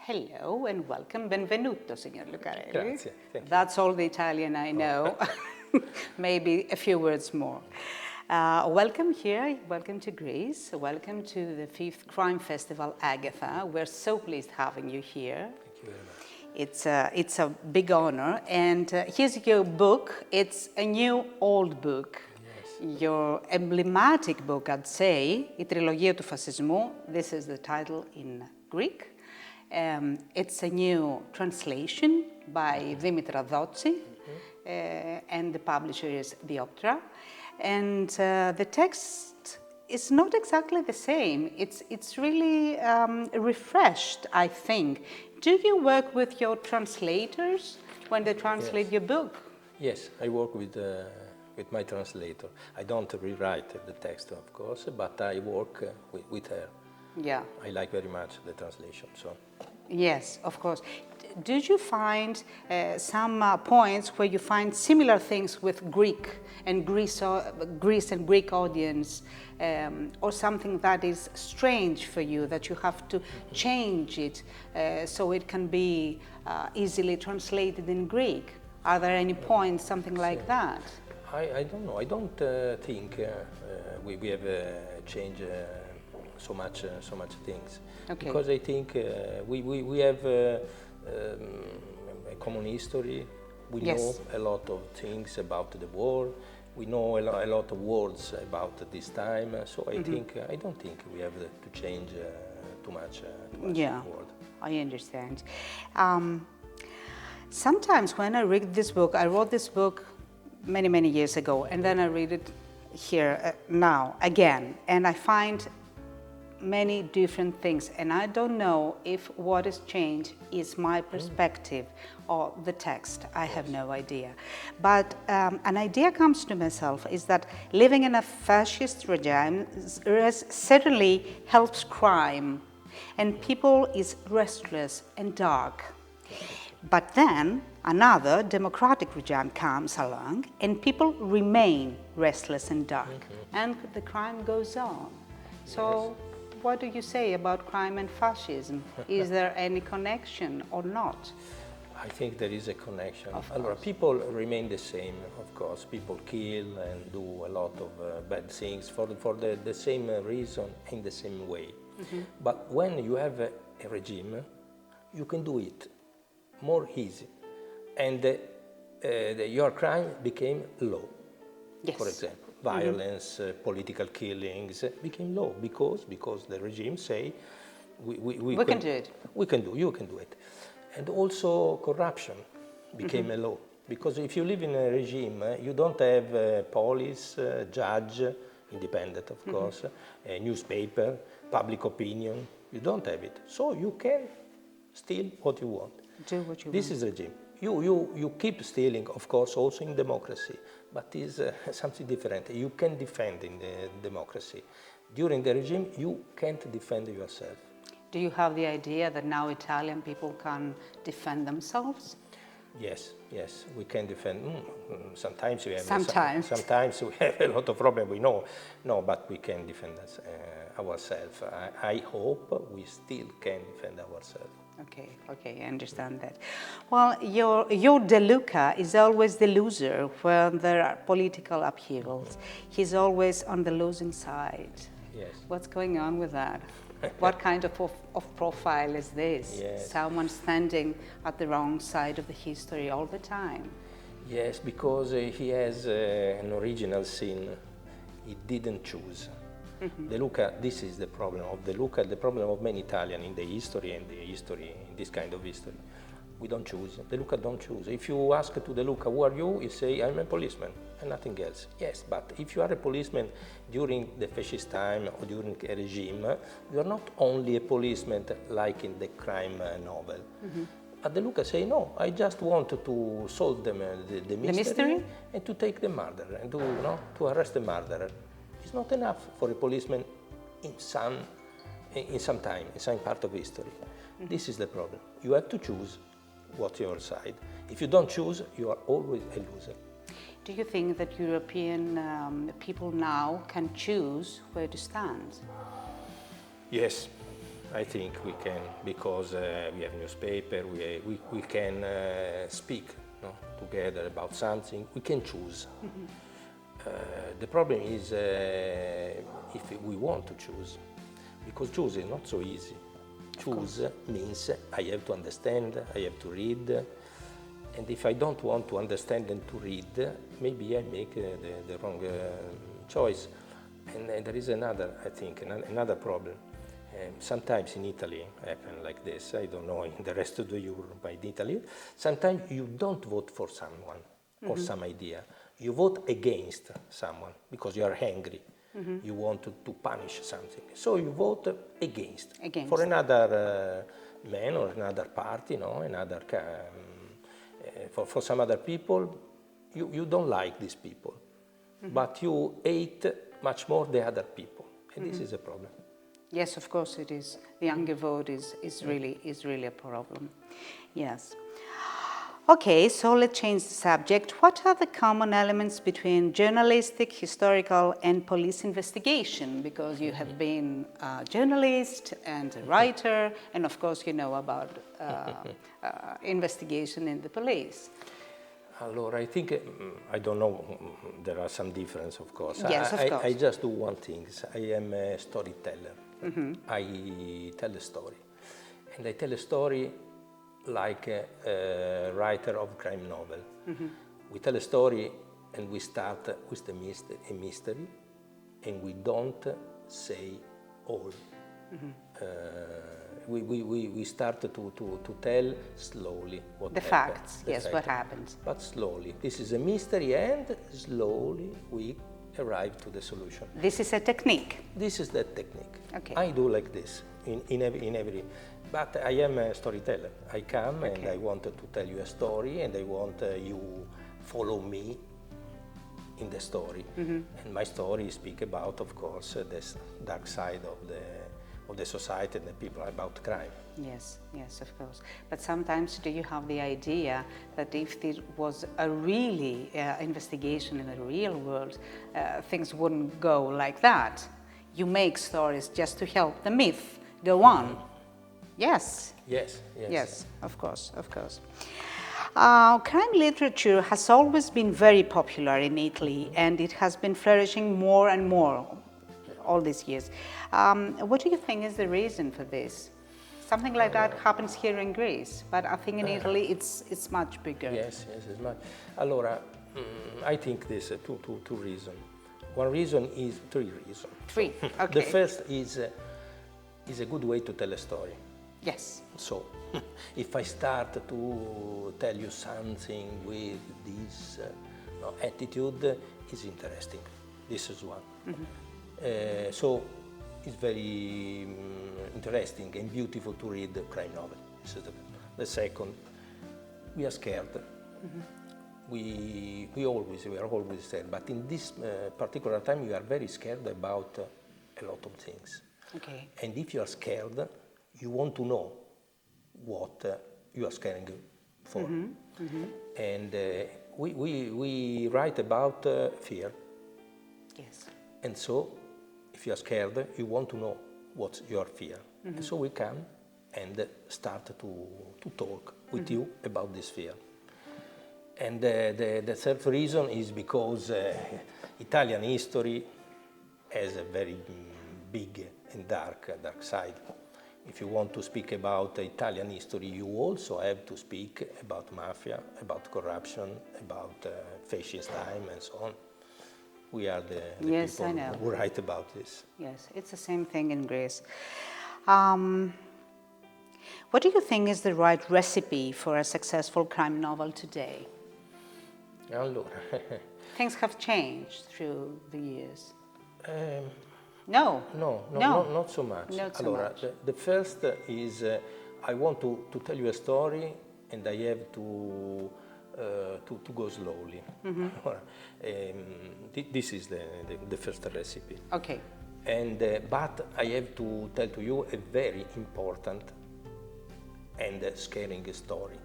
hello and welcome, benvenuto, signor Lucarelli. Grazie. Thank you. That's all the Italian I know. Maybe a few words more. Welcome here, welcome to Greece, welcome to the 5th Crime Festival Agatha. We're so pleased having you here. Thank you very much. It's a big honor, and here's your book. It's a new old book. Yes. Your emblematic book, I'd say, η τριλογία του φασισμού. This is the title in Greek. It's a new translation by Diόπτρα, and the publisher is Diόπτρα. And the text is not exactly the same. It's really refreshed, I think. Do you work with your translators when they translate your book? Yes, I work with my translator. I don't rewrite the text, of course, but I work with her. Yeah. I like very much the translation. So. Yes, of course. Did you find some points where you find similar things with Greek and Greece and Greek audience, or something that is strange for you, that you have to change it so it can be easily translated in Greek? Are there any points, something like that? I don't know. I don't think we have changed so much things. Okay. Because I think we have a common history. We Yes. know a lot of things about the war. We know a lot of words about this time. So I don't think we have to change too much Yeah, the world. I understand. Sometimes when I read this book, I wrote this book many years ago, and then I read it here now again, and I find many different things, and I don't know if what has changed is my perspective or the text. I have no idea. But an idea comes to myself is that living in a fascist regime certainly helps crime, and people is restless and dark. But then another democratic regime comes along and people remain restless and dark, and the crime goes on. So what do you say about crime and fascism? Is there any connection or not? I think there is a connection. Of Allora, course. people remain the same, of course. People kill and do a lot of bad things for the same reason in the same way. But when you have a regime, you can do it more easy. And your crime became low, Yes. for example. Violence, political killings became low because the regime say we can do it. We can do. You can do it, and also corruption became a law because if you live in a regime, you don't have police, judge, independent of course, a newspaper, public opinion. You don't have it, so you can steal what you want. Do what you This want. is regime. You keep stealing, of course, also in democracy, but is something different. You can defend in the democracy. During the regime, you can't defend yourself. Do you have the idea that now Italian people can defend themselves? Yes, we can defend. Sometimes we have sometimes we have a lot of problems. We know, no, but we can defend ourselves. I hope we still can defend ourselves. Okay, I understand that. Well, your De Luca is always the loser when there are political upheavals. He's always on the losing side. Yes. What's going on with that? What kind of profile is this? Yes. Someone standing at the wrong side of the history all the time. Yes, because he has an original sin he didn't choose. De Luca, this is the problem of De Luca, the problem of many Italians in the history and in this kind of history. We don't choose. De Luca don't choose. If you ask to De Luca, who are you? You say, I'm a policeman and nothing else. Yes, but if you are a policeman during the fascist time or during a regime, you are not only a policeman like in the crime novel. But De Luca say, no, I just want to solve the mystery and to take the murderer and to arrest the murderer. It's not enough for a policeman in some time, in some part of history. This is the problem. You have to choose what's your side. If you don't choose, you are always a loser. Do you think that European people now can choose where to stand? Yes, I think we can, because we have newspaper, we can speak, no, together about something. We can choose. The problem is if we want to choose, because choose is not so easy. Choose means I have to understand, I have to read, and if I don't want to understand and to read, maybe I make the wrong choice. And there is another, I think, another problem. Sometimes in Italy happen like this. I don't know in the rest of the Europe, but in Italy, sometimes you don't vote for someone or some idea. You vote against someone because you are angry. You want to punish something. So you vote against. For another man or another party, no, another for some other people, you don't like these people, but you hate much more the other people, and this is a problem. Yes, of course it is. The younger vote is really a problem. Yes. Okay, so let's change the subject. What are the common elements between journalistic, historical, and police investigation? Because you have been a journalist and a writer, and of course you know about investigation in the police. Allora, I think, I don't know, there are some difference, of course. Yes, of course. I just do one thing. I am a storyteller. I tell a story. And I tell a story like a writer of crime novel. We tell a story and we start with a mystery, and we don't say all. We start to tell slowly what the happened. Facts, yes, what happens. But slowly. This is a mystery, and slowly we arrive to the solution. This is a technique. This is the technique. Okay. I do like this in every. But I am a storyteller. I come and I want to tell you a story, and I want you follow me in the story. And my story speak about, of course, this dark side of the society and the people, about crime. Yes, yes, of course. But sometimes do you have the idea that if there was a really investigation in the real world, things wouldn't go like that? You make stories just to help the myth go on. Yes. Yes, yes. Yes, of course, of course. Crime literature has always been very popular in Italy, and it has been flourishing more and more all these years. What do you think is the reason for this? Something like that happens here in Greece, but I think in Italy it's much bigger. Yes, yes, it's much. Allora, I think there's two reasons. One reason is three reasons. Three, okay. The first is a good way to tell a story. Yes. So, if I start to tell you something with this attitude, it's interesting. This is one. So, it's very interesting and beautiful to read the crime novel. This is the second. We are scared. We are always scared. But in this particular time, we are very scared about a lot of things. Okay. And if you are scared, you want to know what you are scaring for. And we write about fear. Yes. And so, if you are scared, you want to know what's your fear. And so we come and start to talk with you about this fear. And the third reason is because Italian history has a very big and dark side. If you want to speak about Italian history, you also have to speak about mafia, about corruption, about fascist time, and so on. We are the Yes, people I know. who write about this. Yes, it's the same thing in Greece. What do you think is the right recipe for a successful crime novel today? Allora, Things have changed through the years. No, not so much. Not so Allora, much. The first is I want to tell you a story, and I have to go slowly. Allora, this is the first recipe. Okay. And but I have to tell to you a very important and scaring story.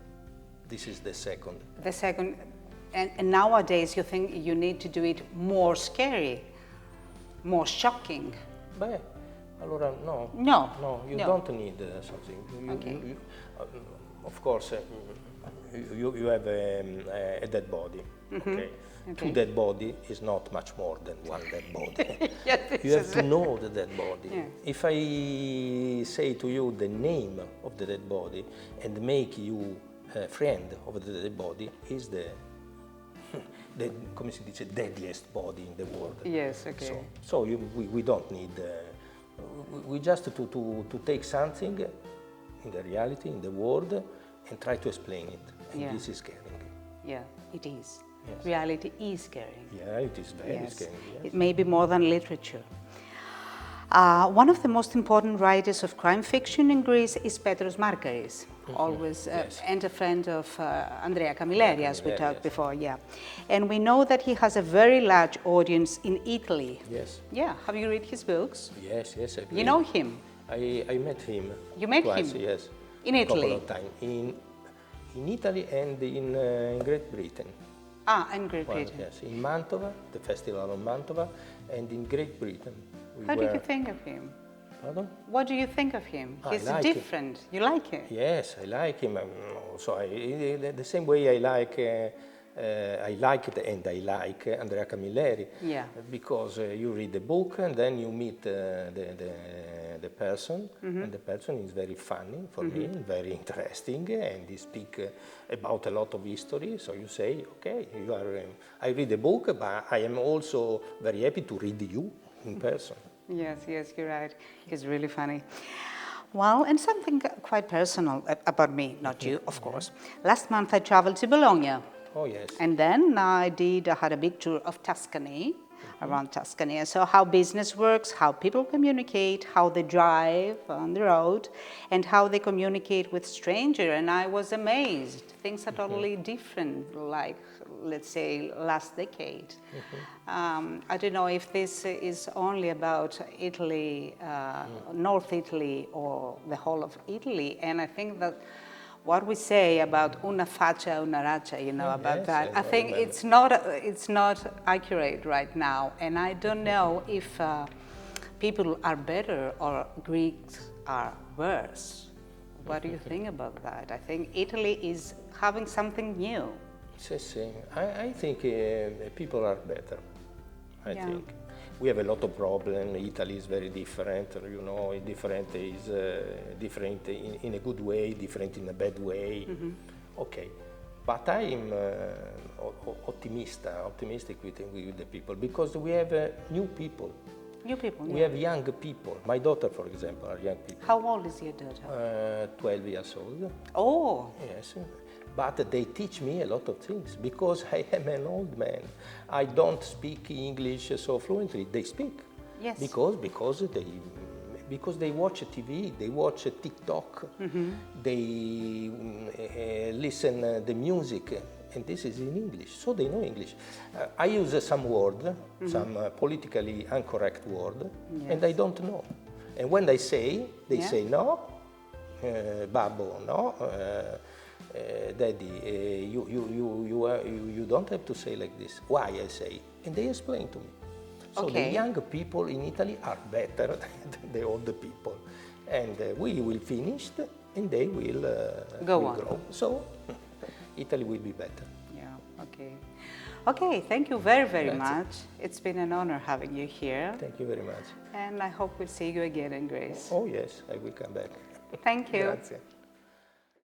This is the second. The second, and nowadays you think you need to do it more scary, more shocking. Beh, Allora, no. No. No, you No. don't need something. Of course, you have a dead body. Okay. Two dead body is not much more than one dead body. Yes, You have to know the dead body. Yeah. If I say to you the name of the dead body and make you a friend of the dead body, is the come si dice, deadliest body in the world. Yes, okay. So we don't need. We just to take something in the reality, in the world, and try to explain it. And Yeah. this is caring. Yeah, it is. Yes. Reality is scary. Yeah, it is very Yes. scary. Yes. It may be more than literature. One of the most important writers of crime fiction in Greece is Petros Markaris, always Yes. and a friend of Andrea Camilleri, as we Camilleri, talked yes. before. Yeah, and we know that he has a very large audience in Italy. Yes. Yeah, have you read his books? Yes. Yes. I You agree. know him. I met him. You met twice, him? Yes. In A Italy? couple of times in Italy and in Great Britain. In Great Well, Britain. yes, in Mantova, the Festival of Mantova, and in Great Britain. How do you think of him? Pardon? What do you think of him? I He's like him. different. You like him? Yes, I like him. So the same way I liked and I like Andrea Camilleri. Yeah. Because you read the book and then you meet the person, and the person is very funny for me, very interesting, and he speaks about a lot of history. So you say, okay, you are. I read the book, but I am also very happy to read you in person. Yes, you're right. He's really funny. Well, and something quite personal about me, not you, of course. Last month I traveled to Bologna. Oh yes. And then I had a big tour of Tuscany, around Tuscany. I saw how business works, how people communicate, how they drive on the road, and how they communicate with strangers. And I was amazed. Things are totally different, like, let's say, last decade. I don't know if this is only about Italy, North Italy, or the whole of Italy. And I think that what we say about una faccia, una raccia, about Yes, that, I think remember. it's not accurate right now. And I don't know if people are better or Greeks are worse. What do you think about that? I think Italy is having something new. Yes, I think people are better. I Yeah. think we have a lot of problems. Italy is very different. Different is different in a good way, different in a bad way. Okay, but I am optimistic with the people because we have new people. New people. We have young people. My daughter, for example, are young people. How old is your daughter? 12 years old. Oh, Yes, but they teach me a lot of things because I am an old man. I don't speak English so fluently. They speak. Yes. Because they watch TV, they watch TikTok, they listen the music, and this is in English, so they know English. I use some word, some politically incorrect word, and I don't know. And when they say no, babbo, no. Daddy, you don't have to say like this. Why I say? And they explain to me. So Okay. the young people in Italy are better than the old people. And we will finish and they will Go on. grow. So Italy will be better. yeah, okay. Okay, thank you very, very Grazie. much. It's been an honor having you here. Thank you very much. And I hope we'll see you again in Greece. Oh yes, I will come back. Thank you. Grazie.